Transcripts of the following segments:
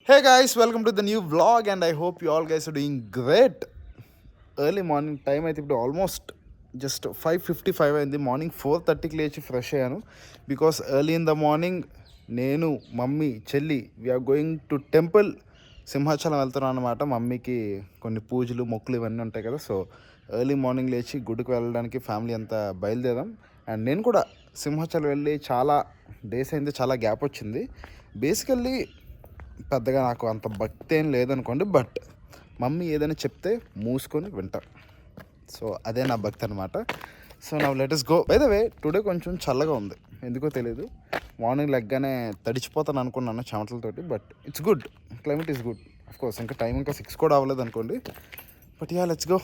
Hey guys, welcome to the new vlog and I hope you all guys are doing great. Early morning time అయితే ఇప్పుడు almost just 5:55 అయింది. Morning 4:30కి లేచి fresh అయ్యాను because early in the morning నేను mummy చెల్లి we are going to temple Simhachalam వెళ్తున్నాను అనమాట. మమ్మీకి కొన్ని పూజలు మొక్కులు ఇవన్నీ ఉంటాయి కదా. సో ఎర్లీ మార్నింగ్ లేచి గుడికి వెళ్ళడానికి ఫ్యామిలీ అంతా బయలుదేరాం. అండ్ నేను కూడా సింహాచలం వెళ్ళి చాలా డేస్ అయింది, చాలా గ్యాప్ వచ్చింది. బేసికల్లీ పెద్దగా నాకు అంత భక్తి ఏం లేదనుకోండి, బట్ మమ్మీ ఏదైనా చెప్తే మూసుకొని వింటారు. సో అదే నా భక్తి అనమాట. సో నా let us go. By the way today కొంచెం చల్లగా ఉంది, ఎందుకో తెలియదు. మార్నింగ్ లెగ్గానే తడిచిపోతాను అనుకున్నాను చెమటలతోటి, but it's good, climate is good. Of course ఇంకా టైం ఇంకా 6 కూడా అవ్వలేదు అనుకోండి, బట్ యా లెట్స్ గో.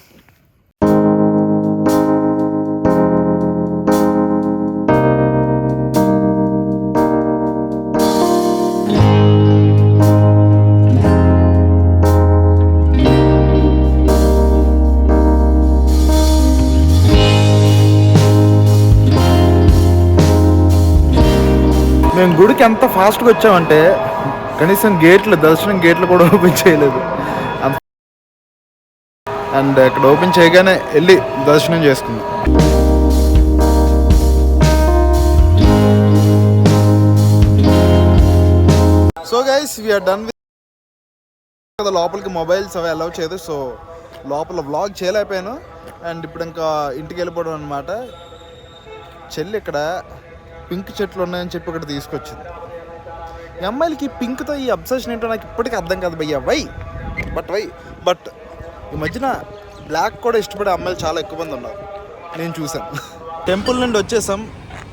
మేము గుడికి ఎంత ఫాస్ట్గా వచ్చామంటే కనీసం దర్శనం గేట్లు కూడా ఓపెన్ చేయలేదు. అండ్ ఇక్కడ ఓపెన్ చేయగానే వెళ్ళి దర్శనం చేసుకుందాం. So guys we are done with లోపలికి మొబైల్స్ అవి అలౌ చేయదు. సో లోపల వ్లాగ్ చేయలేకపోయాను. అండ్ ఇప్పుడు ఇంకా ఇంటికి వెళ్ళిపోవడం అనమాట. చెల్లి ఇక్కడ పింక్ చెట్లు ఉన్నాయని చెప్పి ఇక్కడ తీసుకొచ్చింది. ఈ అమ్మాయిలకి పింక్తో ఈ అబ్సెషన్ ఏంటో నాకు ఇప్పటికీ అర్థం కాదు భయ్యా. వై బట్ ఈ మధ్యన బ్లాక్ కూడా ఇష్టపడే అమ్మాయిలు చాలా ఎక్కువ మంది ఉన్నారు, నేను చూశాను. టెంపుల్ నుండి వచ్చేసాం.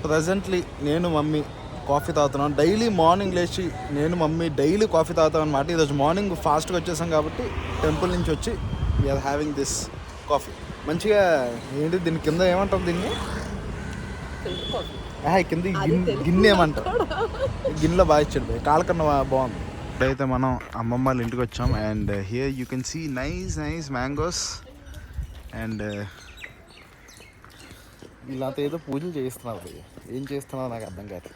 ప్రజెంట్లీ నేను మమ్మీ కాఫీ తాగుతున్నాం. డైలీ మార్నింగ్ లేచి నేను మమ్మీ డైలీ కాఫీ తాగుతాం అనమాట. ఈరోజు మార్నింగ్ ఫాస్ట్గా వచ్చేసాం కాబట్టి టెంపుల్ నుంచి వచ్చి వీఆర్ హ్యావింగ్ దిస్ కాఫీ. మంచిగా ఏంటి దీని కింద ఏమంటారు, దీన్ని కింద గిన్నె ఏమంటారు, గిన్నెలో బాగా ఇచ్చాడు, కాలకన్నా బాగుంది. ఇప్పుడైతే మనం అమ్మమ్మ వాళ్ళ ఇంటికి వచ్చాం. And here you can see nice mangoes. And వీళ్ళంతా ఏదో పూజలు చేయిస్తున్నారు. ఏం చేస్తున్నారో నాకు అర్థం కాదు.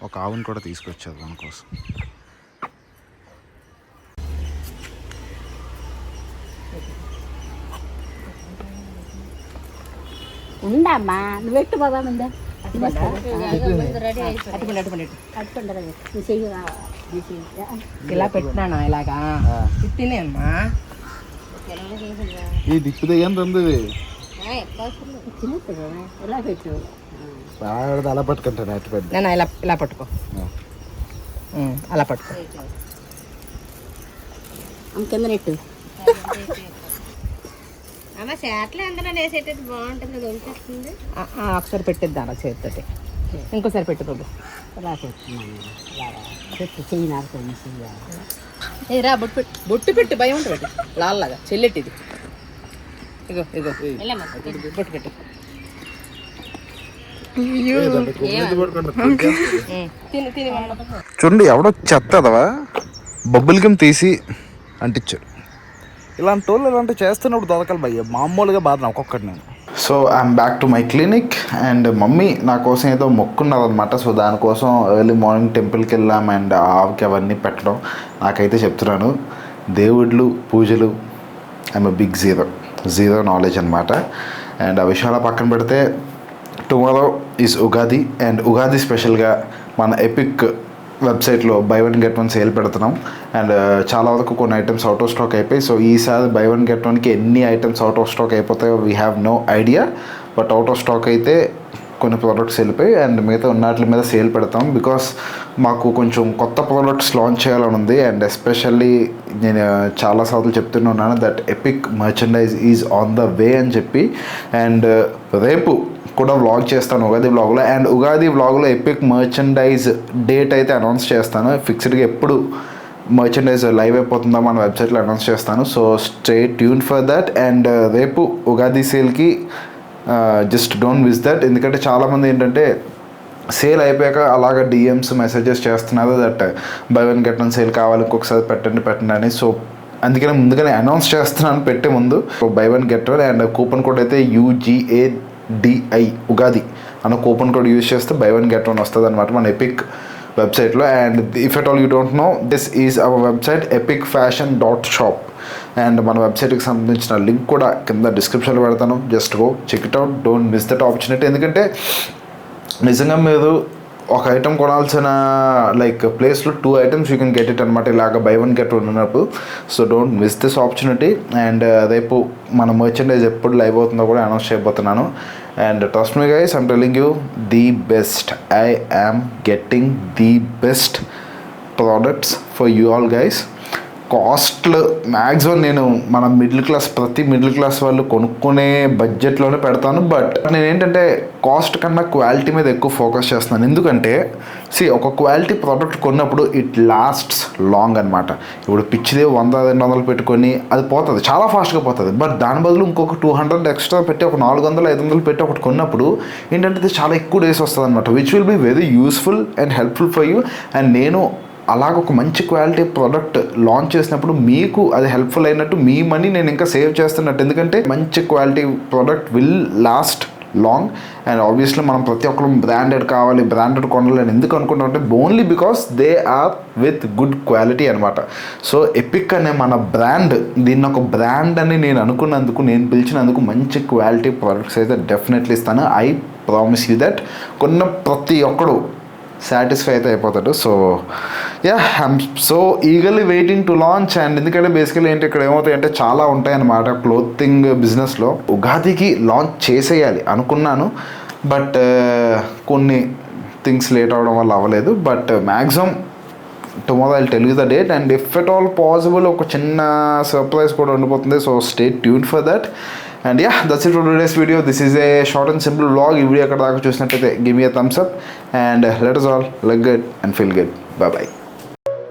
ఒక ఆవుని కూడా తీసుకొచ్చారు దానికోసం. ఉండమ్మా నువ్వు పెట్టు బాబా ముందే ఇలా పెట్టినాను ఇలాగా తినేమ్మా. ఈ దిక్కు దగ్గర ఇలా పెట్టు అలా పట్టుకుంటాను. అటు పెద్ద నేను ఇలా పట్టుకో, అలా పట్టుకో. కింద నెట్టు ఒకసారి పెట్టిద్దా అలా చేతితోటి, ఇంకోసారి పెట్టు బాబు. ఇలా పెట్టు చెయ్యి నాకు రా బొట్టు పెట్టు, భయం ఉంటుంది పెట్టు లాల్లాగా చెల్లెట్టిది. ఇగో బొట్టు పెట్టు. చూడండి ఎవడో చెత్తదవా బబ్బుల్ గమ్ తీసి అంటించాడు. ఇలాంటి వాళ్ళు ఇలాంటివి చేస్తున్నప్పుడు దొరకాలి భయ్య, మామూలుగా బాధ ఒక్కొక్కటి నేను. So I'm back to my clinic. And mummy నా కోసం ఏదో మొక్కున్నదనమాట. సో దానికోసం ఎర్లీ మార్నింగ్ టెంపుల్కి వెళ్ళాం. అండ్ ఆవుకి అవన్నీ పెట్టడం, నాకైతే చెప్తున్నాను దేవుళ్ళు పూజలు I'm a big zero knowledge అనమాట. అండ్ ఆ విషయాల పక్కన పెడితే tomorrow is Ugadi. And Ugadi స్పెషల్గా మన ఎపిక్ వెబ్సైట్లో బై 1 get 1 సేల్ పెడుతున్నాం. అండ్ చాలా వరకు కొన్ని ఐటమ్స్ అవుట్ ఆఫ్ స్టాక్ అయిపోయి. సో ఈసారి బై 1 get 1కి ఎన్ని ఐటమ్స్ అవుట్ ఆఫ్ స్టాక్ అయిపోతాయో we have no idea. But out of stock అయితే కొన్ని ప్రోడక్ట్స్ వెళ్ళిపోయి. అండ్ మిగతా ఉన్నట్ల మీద సేల్ పెడతాం బికాస్ మాకు కొంచెం కొత్త ప్రోడక్ట్స్ లాంచ్ చేయాలని ఉంది. అండ్ ఎస్పెషల్లీ నేను చాలాసార్లు చెప్తున్నాను that epic merchandise is on the way అని చెప్పి. అండ్ రేపు కూడా వ్లాగ్ చేస్తాను ఉగాది వ్లాగ్లో. అండ్ ఉగాది వ్లాగ్లో ఎపిక్ మర్చెండైజ్ డేట్ అయితే అనౌన్స్ చేస్తాను. ఫిక్స్డ్గా ఎప్పుడు మర్చెండైజ్ లైవ్ అయిపోతుందో మన వెబ్సైట్లో అనౌన్స్ చేస్తాను. So stay tune for that. And రేపు ఉగాది సేల్కి జస్ట్ డోంట్ మిస్ దట్. ఎందుకంటే చాలామంది ఏంటంటే సేల్ అయిపోయాక అలాగ డిఎమ్స్ మెసేజెస్ చేస్తున్నారు దట్ బై 1 get 1 సేల్ కావాలి, ఇంకొకసారి పెట్టండి అని. సో అందుకనే ముందుగానే అనౌన్స్ చేస్తున్నాను పెట్టే ముందు. By 1 get 1 and coupon code అయితే UGADI ఉగాది అన్న కూపన్ కోడ్ యూజ్ చేస్తే buy 1 get 1 వస్తుంది అనమాట మన ఎపిక్ వెబ్సైట్లో. And if at all you don't know, this is our website epicfashion.shop. And మన వెబ్సైట్కి సంబంధించిన లింక్ కూడా కింద డిస్క్రిప్షన్లో పెడతాను. Just go check it out, don't miss that opportunity. ఎందుకంటే నిజంగా మీరు ఒక ఐటమ్ కొనాల్సిన ప్లేస్లో 2 items you can get it అనమాట, ఇలాగ buy 1 get 1 ఉన్నప్పుడు. So don't miss this opportunity. And రేపు మన మర్చెండైజ్ ఎప్పుడు లైవ్ అవుతుందో కూడా అనౌన్స్ చేయబోతున్నాను. And trust me guys, I'm telling you the best. I am getting the best products for you all guys. కాస్ట్లు మ్యాక్సిమం నేను మన ప్రతి మిడిల్ క్లాస్ వాళ్ళు కొనుక్కునే బడ్జెట్లోనే పెడతాను. బట్ నేను ఏంటంటే కాస్ట్ కన్నా క్వాలిటీ మీద ఎక్కువ ఫోకస్ చేస్తున్నాను. ఎందుకంటే ఒక క్వాలిటీ ప్రోడక్ట్ కొన్నప్పుడు ఇట్ లాస్ట్స్ లాంగ్ అనమాట. ఇప్పుడు పిచ్చిదే 100-200 పెట్టుకొని అది పోతుంది, చాలా ఫాస్ట్గా పోతుంది. బట్ దాని బదులు ఇంకొక 200 ఎక్స్ట్రా పెట్టి ఒక 400-500 పెట్టి ఒకటి కొన్నప్పుడు ఏంటంటే ఇది చాలా ఎక్కువ డేస్ వస్తుంది అనమాట, which will be very useful and helpful for you. And నేను అలాగ ఒక మంచి క్వాలిటీ ప్రోడక్ట్ లాంచ్ చేసినప్పుడు మీకు అది హెల్ప్ఫుల్ అయినట్టు, మీ మనీ నేను ఇంకా సేవ్ చేస్తున్నట్టు. ఎందుకంటే మంచి quality product will last long. And obviously మనం ప్రతి ఒక్కరు బ్రాండెడ్ కావాలి, బ్రాండెడ్ కొనాలని ఎందుకు అనుకుంటామంటే only because they are with good quality అనమాట. సో ఎపిక్ అనే మన బ్రాండ్, దీన్ని ఒక బ్రాండ్ అని నేను అనుకున్నందుకు, నేను పిలిచినందుకు మంచి క్వాలిటీ ప్రోడక్ట్స్ అయితే డెఫినెట్లీ ఇస్తాను. I promise you that. కొన్న ప్రతి ఒక్కడు సాటిస్ఫై అయితే అయిపోతాడు. So I'm so eagerly waiting to launch. And ఎందుకంటే బేసికలీ ఏంటి ఇక్కడ ఏమవుతాయంటే చాలా ఉంటాయన్నమాట క్లోతింగ్ బిజినెస్లో. ఉగాదికి లాంచ్ చేసేయాలి అనుకున్నాను, బట్ కొన్ని థింగ్స్ లేట్ అవ్వడం వల్ల అవ్వలేదు. But maximum tomorrow I'll tell you the date. And if at all possible ఒక చిన్న సర్ప్రైజ్ కూడా ఉండిపోతుంది. So stay tune for that. And yeah, that's it for today's video. This is a short and simple vlog. Ee video ekkada daaka chusinattayite give me a thumbs up and let us all look good and feel good. Bye bye.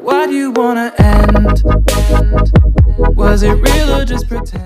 Why do you wanna end? Was it real or just pretend?